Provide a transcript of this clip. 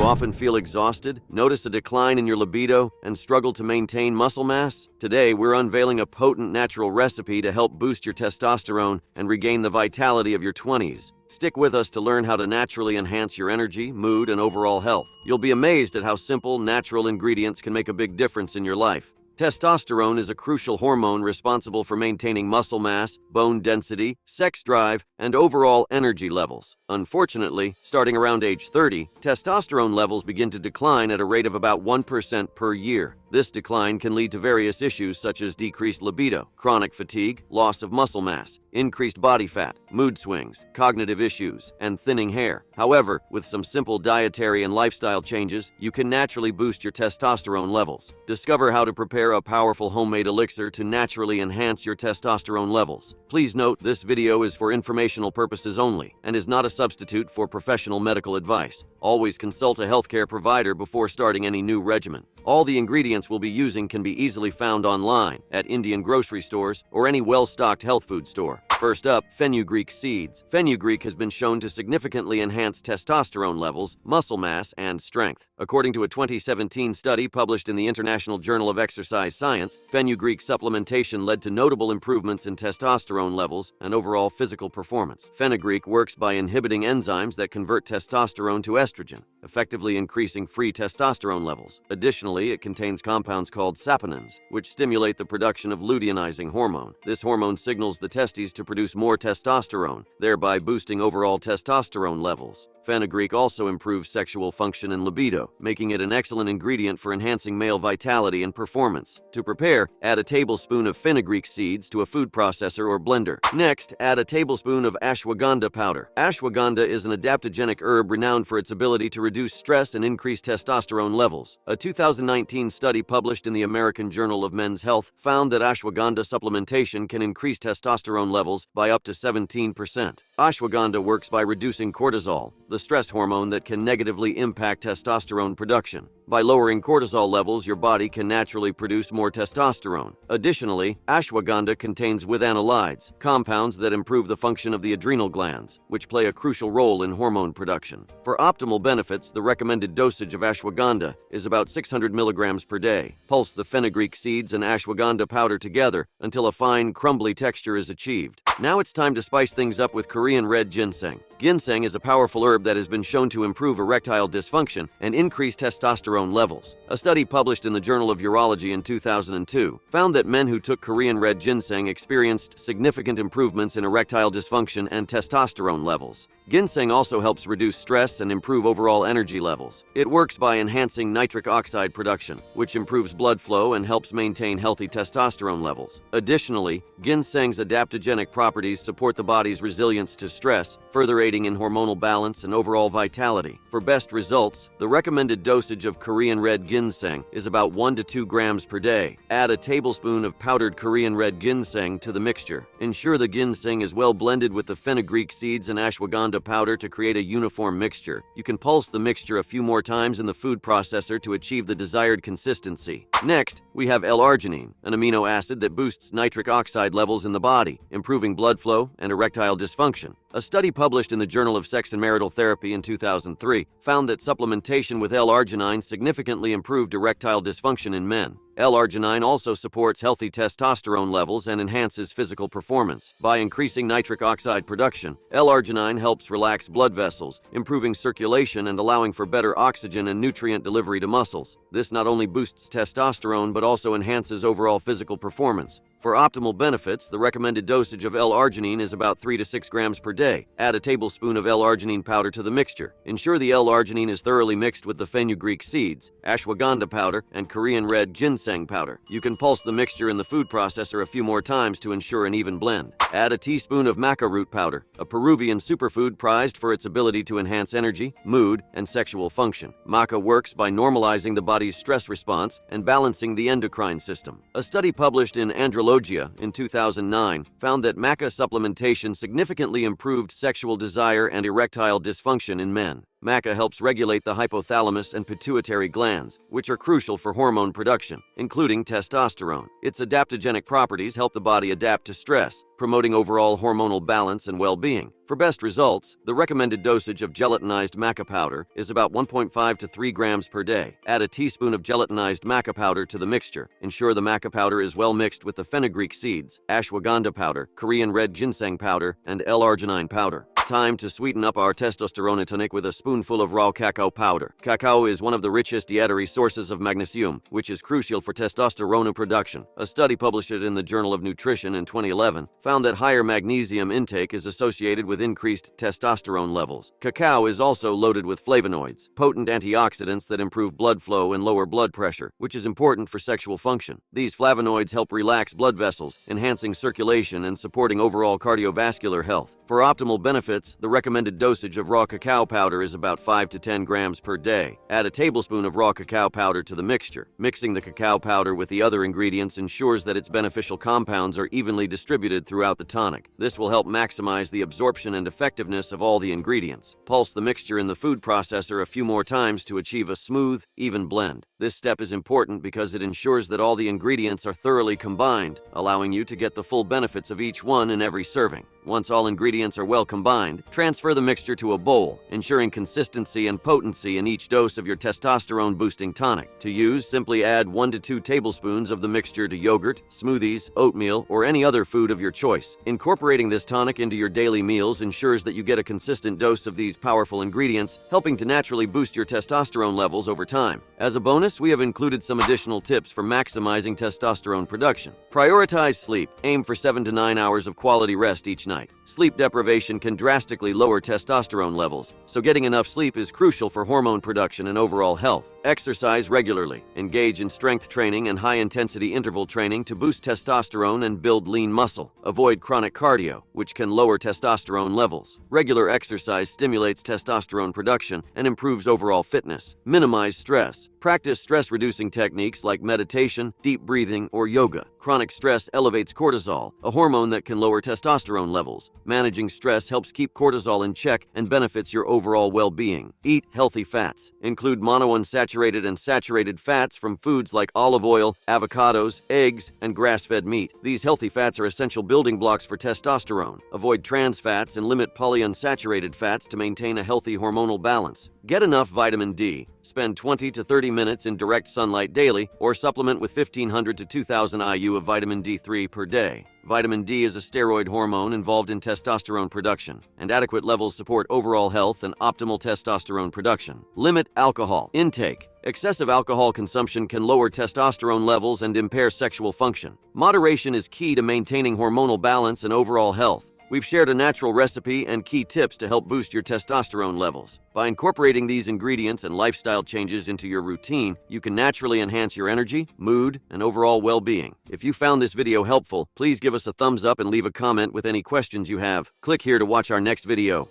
often feel exhausted, notice a decline in your libido, and struggle to maintain muscle mass? Today, we're unveiling a potent natural recipe to help boost your testosterone and regain the vitality of your 20s. Stick with us to learn how to naturally enhance your energy, mood, and overall health. You'll be amazed at how simple, natural ingredients can make a big difference in your life. Testosterone is a crucial hormone responsible for maintaining muscle mass, bone density, sex drive, and overall energy levels. Unfortunately, starting around age 30, testosterone levels begin to decline at a rate of about 1% per year. This decline can lead to various issues such as decreased libido, chronic fatigue, loss of muscle mass, increased body fat, mood swings, cognitive issues, and thinning hair. However, with some simple dietary and lifestyle changes, you can naturally boost your testosterone levels. Discover how to prepare a powerful homemade elixir to naturally enhance your testosterone levels. Please note this video is for informational purposes only and is not a substitute for professional medical advice. Always consult a healthcare provider before starting any new regimen. All the ingredients we'll be using can be easily found online, at Indian grocery stores, or any well-stocked health food store. First up, fenugreek seeds. Fenugreek has been shown to significantly enhance testosterone levels, muscle mass, and strength. According to a 2017 study published in the International Journal of Exercise Science, fenugreek supplementation led to notable improvements in testosterone levels and overall physical performance. Fenugreek works by inhibiting enzymes that convert testosterone to estrogen, effectively increasing free testosterone levels. Additionally, it contains compounds called saponins, which stimulate the production of luteinizing hormone. This hormone signals the testes to produce more testosterone, thereby boosting overall testosterone levels. Fenugreek also improves sexual function and libido, making it an excellent ingredient for enhancing male vitality and performance. To prepare, add a tablespoon of fenugreek seeds to a food processor or blender. Next, add a tablespoon of ashwagandha powder. Ashwagandha is an adaptogenic herb renowned for its ability to reduce stress and increase testosterone levels. A 2019 study published in the American Journal of Men's Health found that ashwagandha supplementation can increase testosterone levels by up to 17%. Ashwagandha works by reducing cortisol, the stress hormone that can negatively impact testosterone production. By lowering cortisol levels, your body can naturally produce more testosterone. Additionally, ashwagandha contains withanolides, compounds that improve the function of the adrenal glands, which play a crucial role in hormone production. For optimal benefits, the recommended dosage of ashwagandha is about 600 milligrams per day. Pulse the fenugreek seeds and ashwagandha powder together until a fine, crumbly texture is achieved. Now it's time to spice things up with Korean red ginseng. Ginseng is a powerful herb that has been shown to improve erectile dysfunction and increase testosterone levels. A study published in the Journal of Urology in 2002 found that men who took Korean red ginseng experienced significant improvements in erectile dysfunction and testosterone levels. Ginseng also helps reduce stress and improve overall energy levels. It works by enhancing nitric oxide production, which improves blood flow and helps maintain healthy testosterone levels. Additionally, ginseng's adaptogenic properties support the body's resilience to stress, further aiding in hormonal balance and overall vitality. For best results, the recommended dosage of Korean red ginseng is about 1 to 2 grams per day. Add a tablespoon of powdered Korean red ginseng to the mixture. Ensure the ginseng is well blended with the fenugreek seeds and ashwagandha powder to create a uniform mixture. You can pulse the mixture a few more times in the food processor to achieve the desired consistency. Next, we have L-arginine, an amino acid that boosts nitric oxide levels in the body, improving blood flow and erectile dysfunction. A study published in the Journal of Sex and Marital Therapy in 2003 found that supplementation with L-arginine significantly improved erectile dysfunction in men. L-arginine also supports healthy testosterone levels and enhances physical performance. By increasing nitric oxide production, L-arginine helps relax blood vessels, improving circulation and allowing for better oxygen and nutrient delivery to muscles. This not only boosts testosterone but also enhances overall physical performance. For optimal benefits, the recommended dosage of L-arginine is about 3 to 6 grams per day. Add a tablespoon of L-arginine powder to the mixture. Ensure the L-arginine is thoroughly mixed with the fenugreek seeds, ashwagandha powder, and Korean red ginseng powder. You can pulse the mixture in the food processor a few more times to ensure an even blend. Add a teaspoon of maca root powder, a Peruvian superfood prized for its ability to enhance energy, mood, and sexual function. Maca works by normalizing the body's stress response and balancing the endocrine system. A study published in Andrologia in 2009 found that maca supplementation significantly improved sexual desire and erectile dysfunction in men. Maca helps regulate the hypothalamus and pituitary glands, which are crucial for hormone production, including testosterone. Its adaptogenic properties help the body adapt to stress, promoting overall hormonal balance and well-being. For best results, the recommended dosage of gelatinized maca powder is about 1.5 to 3 grams per day. Add a teaspoon of gelatinized maca powder to the mixture. Ensure the maca powder is well mixed with the fenugreek seeds, ashwagandha powder, Korean red ginseng powder, and L-arginine powder. Time to sweeten up our testosterone tonic with a spoonful of raw cacao powder. Cacao is one of the richest dietary sources of magnesium, which is crucial for testosterone production. A study published in the Journal of Nutrition in 2011 found that higher magnesium intake is associated with increased testosterone levels. Cacao is also loaded with flavonoids, potent antioxidants that improve blood flow and lower blood pressure, which is important for sexual function. These flavonoids help relax blood vessels, enhancing circulation and supporting overall cardiovascular health. For optimal benefits, the recommended dosage of raw cacao powder is about 5 to 10 grams per day. Add a tablespoon of raw cacao powder to the mixture. Mixing the cacao powder with the other ingredients ensures that its beneficial compounds are evenly distributed throughout the tonic. This will help maximize the absorption and effectiveness of all the ingredients. Pulse the mixture in the food processor a few more times to achieve a smooth, even blend. This step is important because it ensures that all the ingredients are thoroughly combined, allowing you to get the full benefits of each one in every serving. Once all ingredients are well combined, transfer the mixture to a bowl, ensuring consistency and potency in each dose of your testosterone-boosting tonic. To use, simply add 1 to 2 tablespoons of the mixture to yogurt, smoothies, oatmeal, or any other food of your choice. Incorporating this tonic into your daily meals ensures that you get a consistent dose of these powerful ingredients, helping to naturally boost your testosterone levels over time. As a bonus, we have included some additional tips for maximizing testosterone production. Prioritize sleep. Aim for 7 to 9 hours of quality rest each night. Sleep deprivation can drastically lower testosterone levels, so getting enough sleep is crucial for hormone production and overall health. Exercise regularly. Engage in strength training and high-intensity interval training to boost testosterone and build lean muscle. Avoid chronic cardio, which can lower testosterone levels. Regular exercise stimulates testosterone production and improves overall fitness. Minimize stress. Practice stress-reducing techniques like meditation, deep breathing, or yoga. Chronic stress elevates cortisol, a hormone that can lower testosterone levels. Managing stress helps keep cortisol in check and benefits your overall well-being. Eat healthy fats. Include monounsaturated and saturated fats from foods like olive oil, avocados, eggs, and grass-fed meat. These healthy fats are essential building blocks for testosterone. Avoid trans fats and limit polyunsaturated fats to maintain a healthy hormonal balance. Get enough vitamin D. Spend 20 to 30 minutes in direct sunlight daily, or supplement with 1,500 to 2,000 IU of vitamin D3 per day. Vitamin D is a steroid hormone involved in testosterone production, and adequate levels support overall health and optimal testosterone production. Limit alcohol intake. Excessive alcohol consumption can lower testosterone levels and impair sexual function. Moderation is key to maintaining hormonal balance and overall health. We've shared a natural recipe and key tips to help boost your testosterone levels. By incorporating these ingredients and lifestyle changes into your routine, you can naturally enhance your energy, mood, and overall well-being. If you found this video helpful, please give us a thumbs up and leave a comment with any questions you have. Click here to watch our next video.